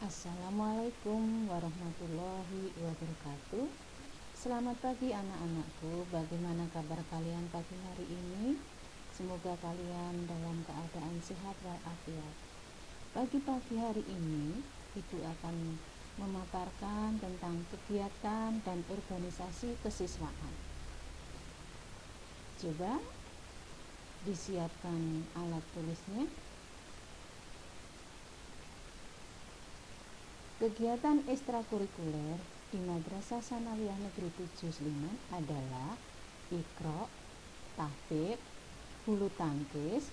Assalamualaikum warahmatullahi wabarakatuh. Selamat pagi anak-anakku. Bagaimana kabar kalian pagi hari ini? Semoga kalian dalam keadaan sehat walafiat. Pagi pagi hari ini Ibu akan memaparkan tentang kegiatan dan organisasi kesiswaan. Coba disiapkan alat tulisnya. Kegiatan ekstrakurikuler di Madrasah Tsanawiyah Negeri 7 Sleman adalah Iqra, tahfidz, bulu tangkis,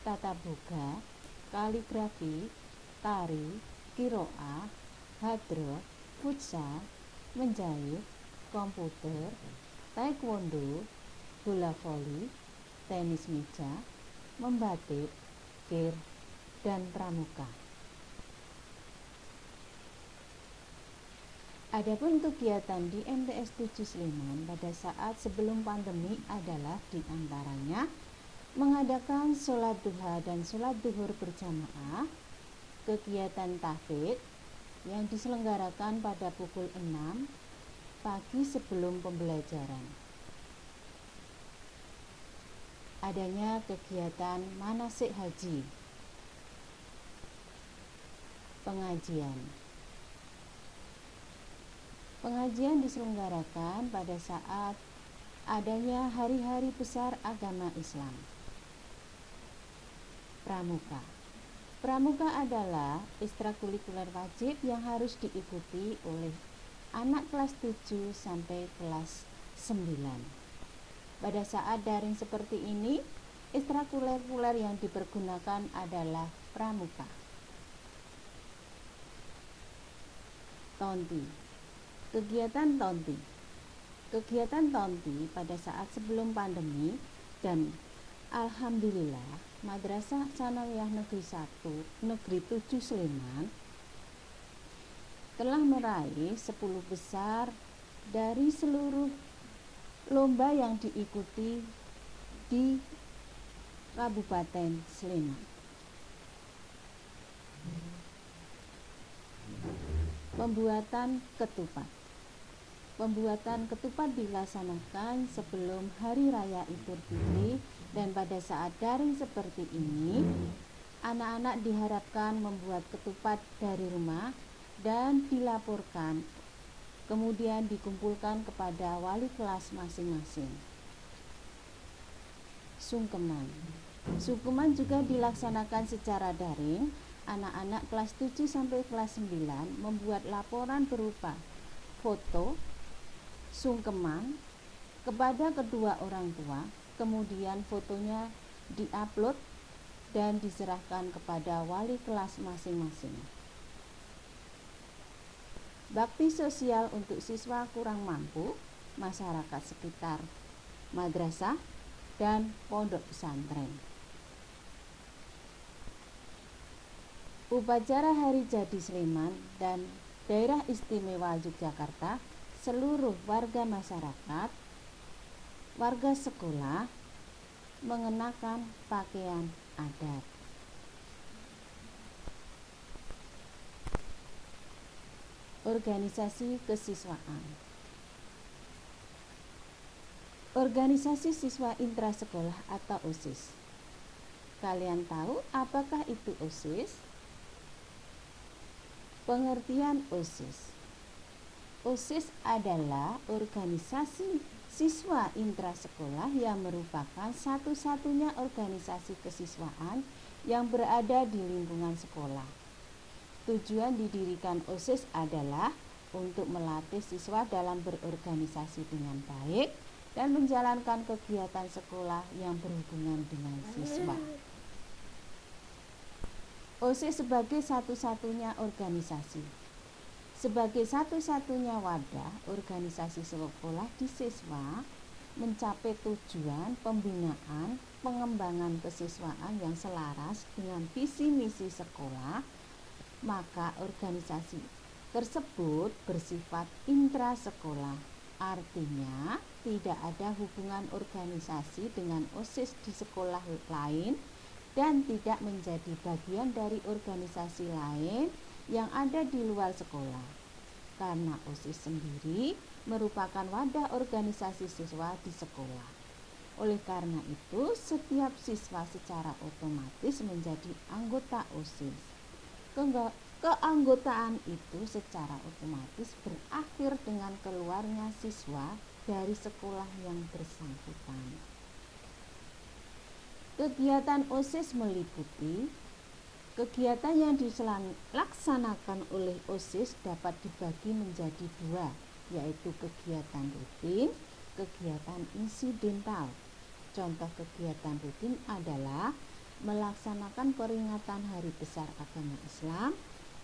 tata boga, kaligrafi, tari, qiraah, hadroh, futsal, menjahit, komputer, taekwondo, bola voli, tenis meja, membatik, kir, dan pramuka. Adapun kegiatan di MTS 7 Sleman pada saat sebelum pandemi adalah diantaranya mengadakan sholat duha dan sholat duhur berjamaah, kegiatan tahfidz yang diselenggarakan pada pukul 6 pagi sebelum pembelajaran. Adanya kegiatan manasik haji, Pengajian diselenggarakan pada saat adanya hari-hari besar agama Islam. Pramuka adalah ekstrakurikuler wajib yang harus diikuti oleh anak kelas 7 sampai kelas 9. Pada saat daring seperti ini, ekstrakurikuler yang dipergunakan adalah pramuka. Kegiatan tonti pada saat sebelum pandemi, dan alhamdulillah Madrasah Tsanawiyah Negeri 1 Negeri 7 Sleman telah meraih 10 besar dari seluruh lomba yang diikuti di Kabupaten Sleman. Pembuatan ketupat dilaksanakan sebelum Hari Raya Idul Fitri, dan pada saat daring seperti ini, anak-anak diharapkan membuat ketupat dari rumah dan dilaporkan, kemudian dikumpulkan kepada wali kelas masing-masing. Sungkeman juga dilaksanakan secara daring. Anak-anak kelas 7 sampai kelas 9 membuat laporan berupa foto sungkeman kepada kedua orang tua, kemudian fotonya diupload dan diserahkan kepada wali kelas masing-masing. Bakti sosial untuk siswa kurang mampu, masyarakat sekitar madrasah, dan pondok pesantren. Upacara Hari Jadi Sleman dan Daerah Istimewa Yogyakarta, seluruh warga masyarakat, warga sekolah mengenakan pakaian adat. Organisasi kesiswaan. Organisasi Siswa Intrasekolah atau OSIS. Kalian tahu apakah itu OSIS? Pengertian OSIS. OSIS adalah organisasi siswa intrasekolah yang merupakan satu-satunya organisasi kesiswaan yang berada di lingkungan sekolah. Tujuan didirikan OSIS adalah untuk melatih siswa dalam berorganisasi dengan baik dan menjalankan kegiatan sekolah yang berhubungan dengan siswa. OSIS sebagai satu-satunya organisasi, sebagai satu-satunya wadah organisasi sekolah di siswa mencapai tujuan pembinaan pengembangan kesiswaan yang selaras dengan visi misi sekolah, maka organisasi tersebut bersifat intrasekolah. Artinya tidak ada hubungan organisasi dengan OSIS di sekolah lain dan tidak menjadi bagian dari organisasi lain yang ada di luar sekolah. Karena OSIS sendiri merupakan wadah organisasi siswa di sekolah. Oleh karena itu, setiap siswa secara otomatis menjadi anggota OSIS. Keanggotaan itu secara otomatis berakhir dengan keluarnya siswa dari sekolah yang bersangkutan. Kegiatan OSIS meliputi kegiatan yang dilaksanakan oleh OSIS dapat dibagi menjadi dua, yaitu kegiatan rutin, kegiatan insidental. Contoh kegiatan rutin adalah melaksanakan peringatan Hari Besar Agama Islam,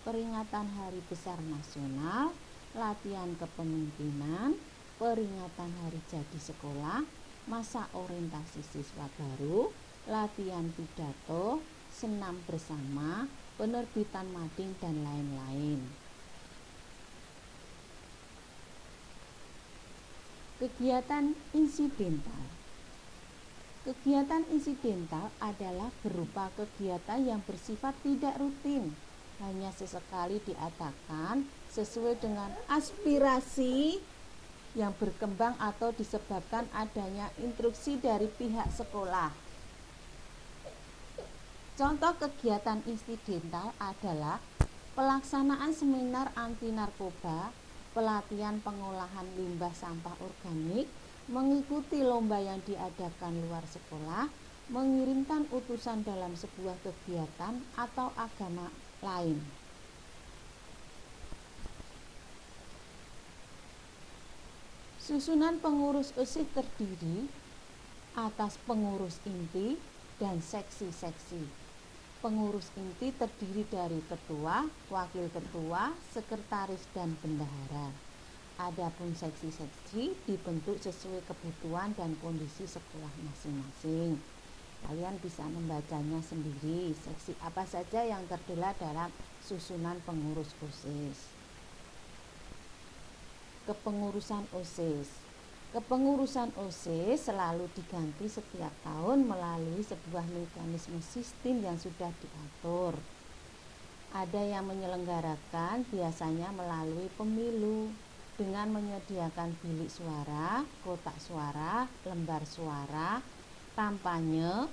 peringatan Hari Besar Nasional, latihan kepemimpinan, peringatan Hari Jadi Sekolah, masa orientasi siswa baru, latihan pidato, senam bersama, penerbitan mading, dan lain-lain. Kegiatan insidental. Kegiatan insidental adalah berupa kegiatan yang bersifat tidak rutin, hanya sesekali diadakan sesuai dengan aspirasi yang berkembang atau disebabkan adanya instruksi dari pihak sekolah. Contoh kegiatan insidental adalah pelaksanaan seminar anti narkoba, pelatihan pengolahan limbah sampah organik, mengikuti lomba yang diadakan luar sekolah, mengirimkan utusan dalam sebuah kegiatan atau agama lain. Susunan pengurus OSIS terdiri atas pengurus inti dan seksi-seksi. Pengurus inti terdiri dari ketua, wakil ketua, sekretaris, dan bendahara. Adapun seksi-seksi dibentuk sesuai kebutuhan dan kondisi sekolah masing-masing. Kalian bisa membacanya sendiri, seksi apa saja yang terdapat dalam susunan pengurus OSIS. Kepengurusan OSIS. Kepengurusan OSIS selalu diganti setiap tahun melalui sebuah mekanisme sistem yang sudah diatur. Ada yang menyelenggarakan biasanya melalui pemilu dengan menyediakan bilik suara, kotak suara, lembar suara, kampanye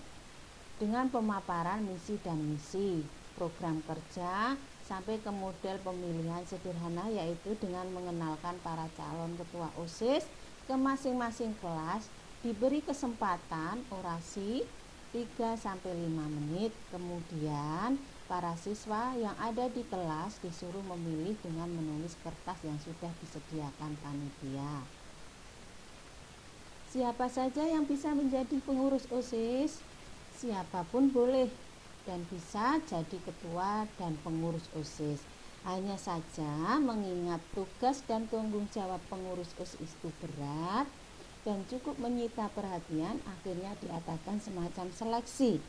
dengan pemaparan misi dan misi, program kerja, sampai ke model pemilihan sederhana, yaitu dengan mengenalkan para calon ketua OSIS ke masing-masing kelas, diberi kesempatan orasi 3-5 menit. Kemudian para siswa yang ada di kelas disuruh memilih dengan menulis kertas yang sudah disediakan panitia. Siapa saja yang bisa menjadi pengurus OSIS? Siapapun boleh dan bisa jadi ketua dan pengurus OSIS. Hanya saja mengingat tugas dan tanggung jawab pengurus OSIS itu berat dan cukup menyita perhatian, akhirnya diadakan semacam seleksi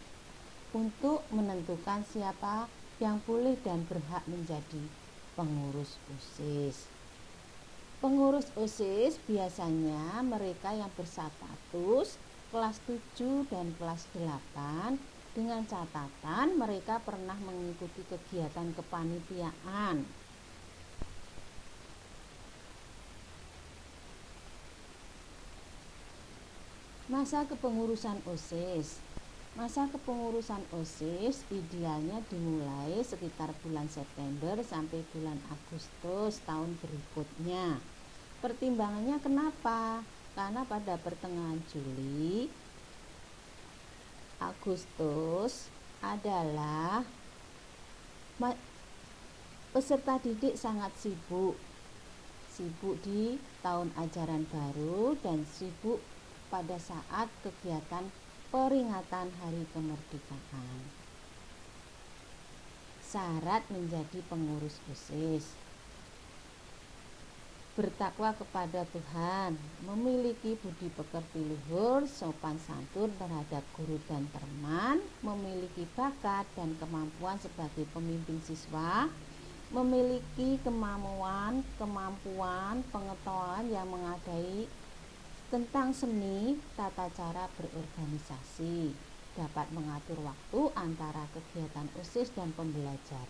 untuk menentukan siapa yang boleh dan berhak menjadi pengurus OSIS. Pengurus OSIS biasanya mereka yang berstatus kelas 7 dan kelas 8, dengan catatan mereka pernah mengikuti kegiatan kepanitiaan. Masa kepengurusan OSIS. Masa kepengurusan OSIS idealnya dimulai sekitar bulan September sampai bulan Agustus tahun berikutnya. Pertimbangannya kenapa? Karena pada pertengahan Juli Agustus adalah peserta didik sangat sibuk di tahun ajaran baru dan sibuk pada saat kegiatan peringatan Hari Kemerdekaan. Syarat menjadi pengurus OSIS: bertakwa kepada Tuhan, memiliki budi pekerti luhur, sopan santun terhadap guru dan teman, memiliki bakat dan kemampuan sebagai pemimpin siswa, memiliki kemampuan pengetahuan yang memadai tentang seni, tata cara berorganisasi, dapat mengatur waktu antara kegiatan OSIS dan pembelajaran.